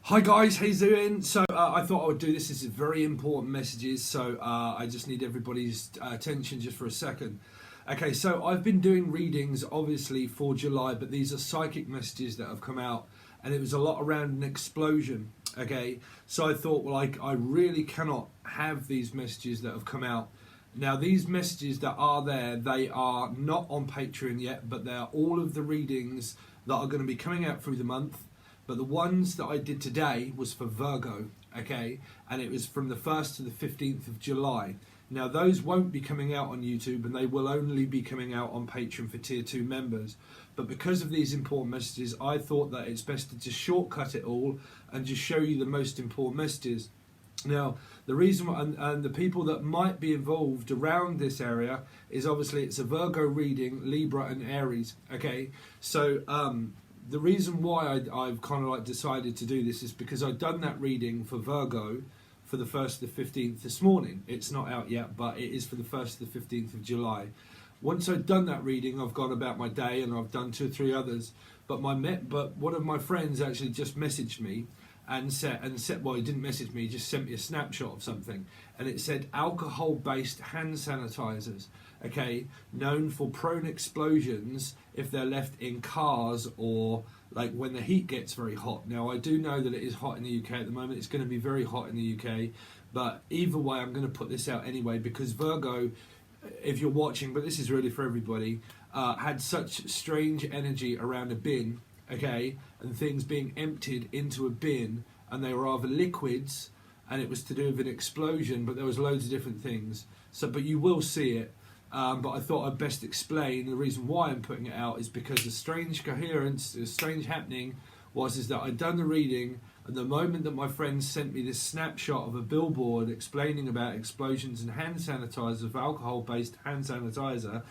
Hi guys, how you doing? So I thought I would do this. This is very important messages, so I just need everybody's attention just for a second. Okay, so I've been doing readings obviously for July, but these are psychic messages that have come out, and it was a lot around an explosion. Okay, so I thought, well, I really cannot have these messages that have come out. Now, these messages that are there, they are not on Patreon yet, but they are all of the readings that are going to be coming out through the month. But the ones that I did today was for Virgo, okay? And it was from the 1st to the 15th of July. Now, those won't be coming out on YouTube, and they will only be coming out on Patreon for Tier 2 members. But because of these important messages, I thought that it's best to just shortcut it all and just show you the most important messages. Now, the reason, and the people that might be involved around this area is obviously it's a Virgo reading, Libra and Aries, okay? So, the reason why I've kind of like decided to do this is because I've done that reading for Virgo for the 1st to the 15th this morning. It's not out yet, but it is for the 1st to the 15th of July. Once I've done that reading, I've gone about my day and I've done 2 or 3 others. But one of my friends actually just messaged me and said, well, he didn't message me, he just sent me a snapshot of something, and it said alcohol-based hand sanitizers, okay, known for prone explosions if they're left in cars or like when the heat gets very hot. Now, I do know that it is hot in the UK at the moment. It's going to be very hot in the UK, but either way, I'm going to put this out anyway because Virgo, if you're watching, but this is really for everybody, had such strange energy around a bin, okay, and things being emptied into a bin, and they were either liquids, and it was to do with an explosion, but there was loads of different things. So, but you will see it. But I thought I'd best explain the reason why I'm putting it out is because the strange coherence, the strange happening is that I'd done the reading, and the moment that my friend sent me this snapshot of a billboard explaining about explosions and hand sanitizers, of alcohol-based hand sanitizer,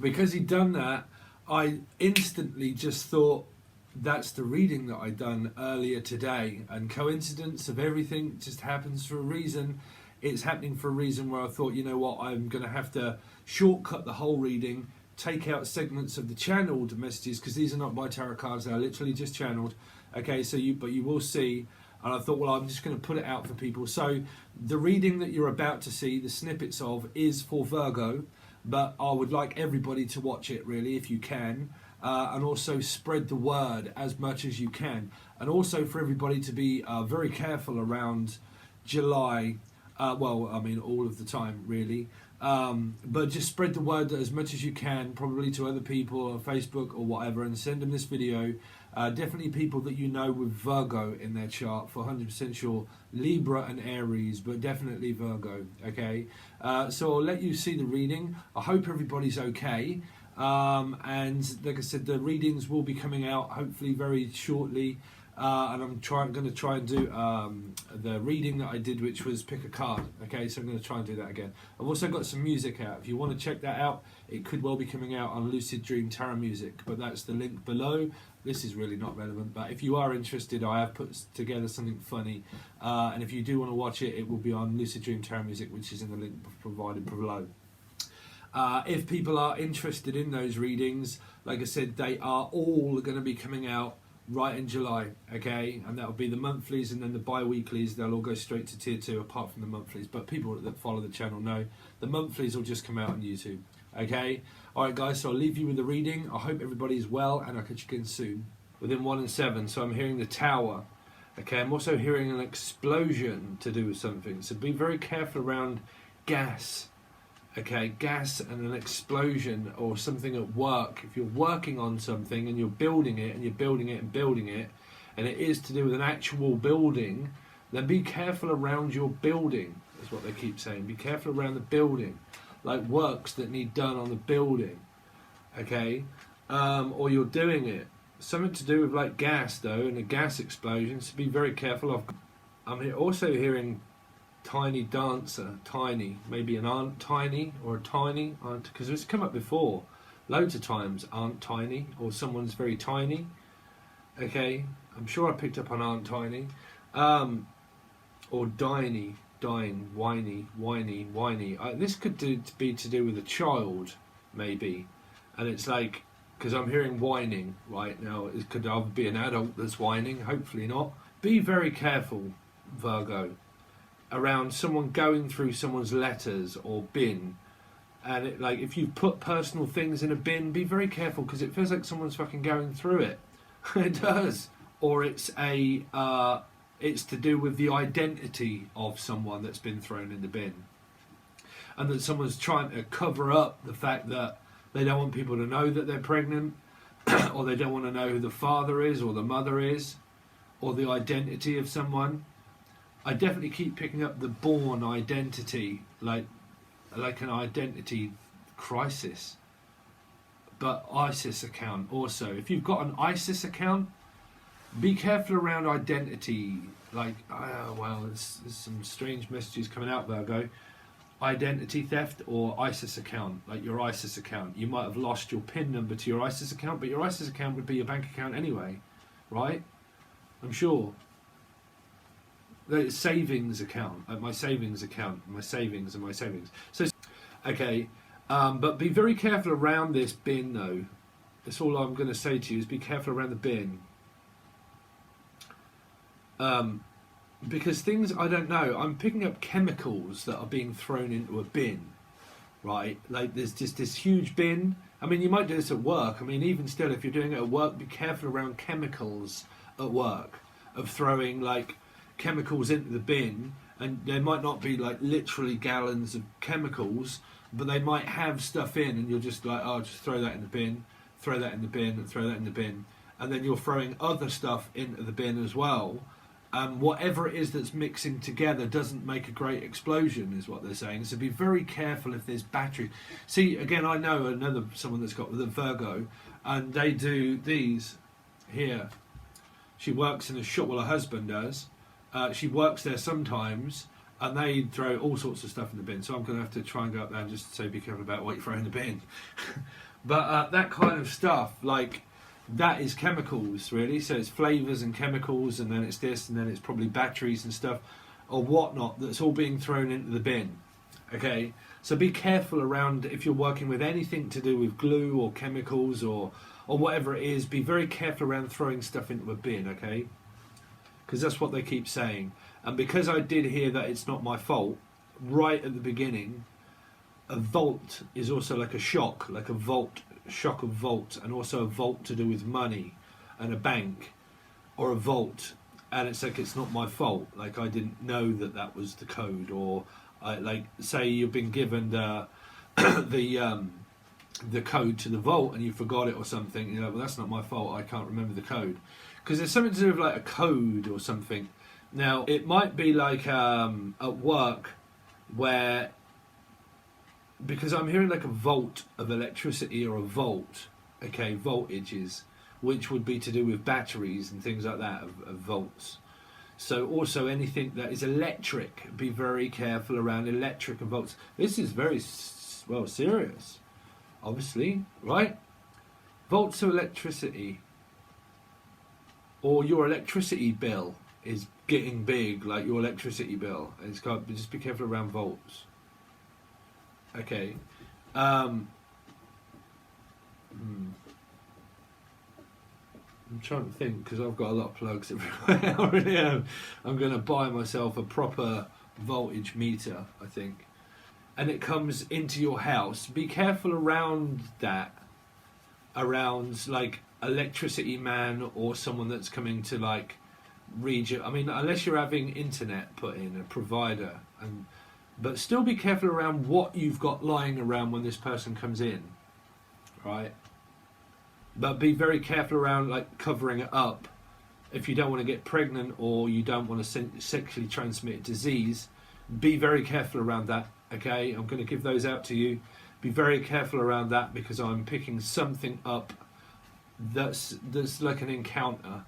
because he'd done that, I instantly just thought that's the reading that I'd done earlier today, and coincidence of everything just happens for a reason. It's happening for a reason where I thought, you know what, I'm going to have to shortcut the whole reading, take out segments of the channeled messages, because these are not by tarot cards, they're literally just channeled. Okay, so but you will see, and I thought, well, I'm just going to put it out for people. So the reading that you're about to see, the snippets of, is for Virgo, but I would like everybody to watch it, really, if you can, and also spread the word as much as you can, and also for everybody to be very careful around July. Well, I mean, all of the time, really. But just spread the word as much as you can, probably to other people on Facebook or whatever, and send them this video. Definitely people that you know with Virgo in their chart, for 100% sure. Libra and Aries, but definitely Virgo, okay? So I'll let you see the reading. I hope everybody's okay. And like I said, the readings will be coming out hopefully very shortly. And I'm going to try and do the reading that I did, which was pick a card. Okay, so I'm going to try and do that again. I've also got some music out. If you want to check that out, it could well be coming out on Lucid Dream Tarot Music, but that's the link below. This is really not relevant, but if you are interested, I have put together something funny. And if you do want to watch it, it will be on Lucid Dream Tarot Music, which is in the link provided below. If people are interested in those readings, like I said, they are all going to be coming out right in July, okay, and that'll be the monthlies, and then the bi-weeklies, they'll all go straight to Tier 2 apart from the monthlies, but people that follow the channel know the monthlies will just come out on YouTube, okay? Alright guys, so I'll leave you with the reading. I hope everybody's well, and I'll catch you again soon. Within 1 and 7, so I'm hearing the tower, okay, I'm also hearing an explosion to do with something, so be very careful around gas. Okay, gas and an explosion or something at work. If you're working on something and you're building it and you're building it and building it, and it is to do with an actual building, then be careful around your building, is what they keep saying. Be careful around the building, like works that need done on the building, okay? Or you're doing it. Something to do with like gas though, and a gas explosion, so be very careful of. I'm also hearing tiny dancer, tiny, maybe an Aunt Tiny or a tiny aunt, because it's come up before loads of times, Aunt Tiny, or someone's very tiny, okay, I'm sure I picked up on Aunt Tiny, or Diny, Dine, whiny, this could be to do with a child, maybe, and it's like because I'm hearing whining right now. It could either be an adult that's whining, hopefully not. Be very careful, Virgo, around someone going through someone's letters or bin. And it, like, if you put personal things in a bin, be very careful, because it feels like someone's fucking going through it. It does. Or it's it's to do with the identity of someone that's been thrown in the bin, and that someone's trying to cover up the fact that they don't want people to know that they're pregnant, or they don't want to know who the father is or the mother is, or the identity of someone. I definitely keep picking up the born identity, like an identity crisis. But ISIS account also. If you've got an ISIS account, be careful around identity. Like, well, there's some strange messages coming out, Virgo. Identity theft or ISIS account, like your ISIS account. You might have lost your PIN number to your ISIS account, but your ISIS account would be your bank account anyway, right? I'm sure. The savings account, like my savings account, my savings and my savings. So, okay, but be very careful around this bin, though. That's all I'm going to say to you, is be careful around the bin. Because things, I don't know, I'm picking up chemicals that are being thrown into a bin, right? Like, there's just this huge bin. I mean, you might do this at work. I mean, even still, if you're doing it at work, be careful around chemicals at work, of throwing, like, chemicals into the bin. And there might not be, like, literally gallons of chemicals, but they might have stuff in, and you're just like, oh, just throw that in the bin, throw that in the bin, and throw that in the bin. And then you're throwing other stuff into the bin as well. Whatever it is that's mixing together doesn't make a great explosion, is what they're saying. So be very careful if there's battery. See, again, I know someone that's got the Virgo, and they do these here. She works in a shop, well, her husband does. She works there sometimes, and they throw all sorts of stuff in the bin. So I'm going to have to try and go up there and just say, be careful about what you throw in the bin. But that kind of stuff, like, that is chemicals, really. So it's flavours and chemicals, and then it's this, and then it's probably batteries and stuff, or whatnot, that's all being thrown into the bin. Okay? So be careful around, if you're working with anything to do with glue or chemicals or whatever it is, be very careful around throwing stuff into a bin, okay? Because that's what they keep saying. And because I did hear that it's not my fault, right at the beginning, a vault is also like a shock, like a vault, shock of vault, and also a vault to do with money and a bank or a vault, and it's like, it's not my fault, like I didn't know that was the code, or like, say you've been given the the code to the vault and you forgot it or something, you know, well, that's not my fault, I can't remember the code, because there's something to do with like a code or something. Now it might be like at work, where, because I'm hearing like a volt of electricity or a volt, okay, voltages, which would be to do with batteries and things like that, of volts. So also anything that is electric, be very careful around electric and volts. This is very, well, serious, obviously, right? Volts of electricity, or your electricity bill is getting big, like your electricity bill. It's got, just be careful around volts. Okay. I'm trying to think, because I've got a lot of plugs everywhere. I really am. I'm going to buy myself a proper voltage meter, I think. And it comes into your house. Be careful around that. Around, like, electricity man or someone that's coming to, like, read you. I mean, unless you're having internet put in, a provider, but still be careful around what you've got lying around when this person comes in, right? But be very careful around, like, covering it up. If you don't want to get pregnant or you don't want to sexually transmit disease, be very careful around that, okay? I'm going to give those out to you. Be very careful around that, because I'm picking something up that's like an encounter,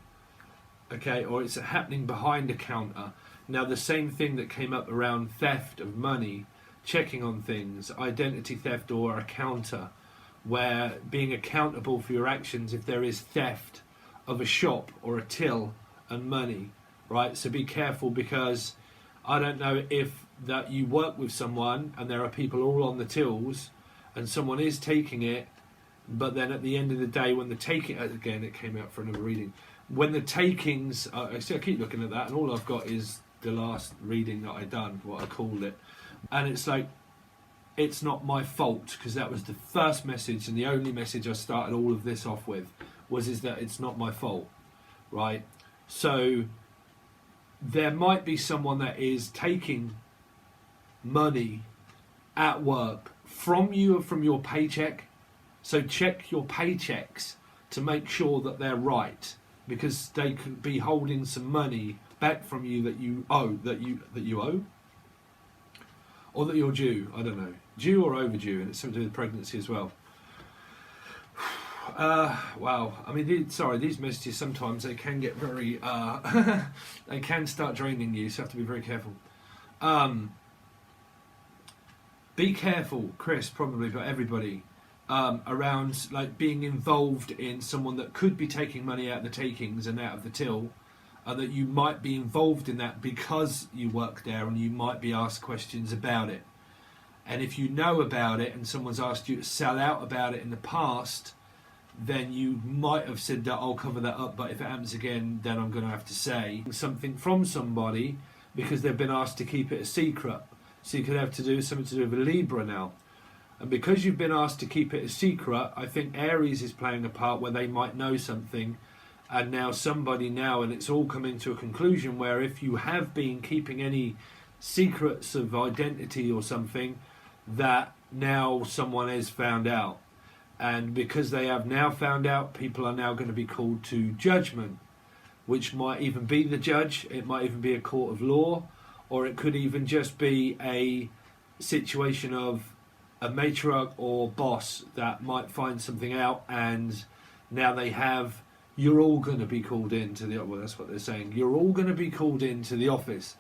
okay? Or it's happening behind a counter. Now, the same thing that came up around theft of money, checking on things, identity theft, or a counter, where being accountable for your actions if there is theft of a shop or a till and money, right? So be careful, because I don't know if that you work with someone and there are people all on the tills and someone is taking it But then at the end of the day, when the taking, again, it came out for another reading. When the takings, I keep looking at that, and all I've got is the last reading that I done, what I called it, and it's like, it's not my fault, because that was the first message and the only message I started all of this off with, is that it's not my fault, right? So there might be someone that is taking money at work from you or from your paycheck. So check your paychecks to make sure that they're right, because they could be holding some money back from you that you owe, that you owe, or that you're due. I don't know, due or overdue, and it's something to do with pregnancy as well. Wow. I mean, these messages sometimes they can get very, they can start draining you. So you have to be very careful. Be careful, Chris, probably, but everybody. Around like being involved in someone that could be taking money out of the takings and out of the till, that you might be involved in that because you work there, and you might be asked questions about it. And if you know about it and someone's asked you to sell out about it in the past, then you might have said that I'll cover that up, but if it happens again, then I'm going to have to say something from somebody because they've been asked to keep it a secret. So you could have to do something to do with a Libra now. And because you've been asked to keep it a secret, I think Aries is playing a part where they might know something, and now somebody and it's all coming to a conclusion where if you have been keeping any secrets of identity or something, that now someone has found out. And because they have now found out, people are now going to be called to judgment, which might even be the judge, it might even be a court of law, or it could even just be a situation of a matriarch or boss that might find something out, and now you're all going to be called into the, well, that's what they're saying, you're all going to be called into the office.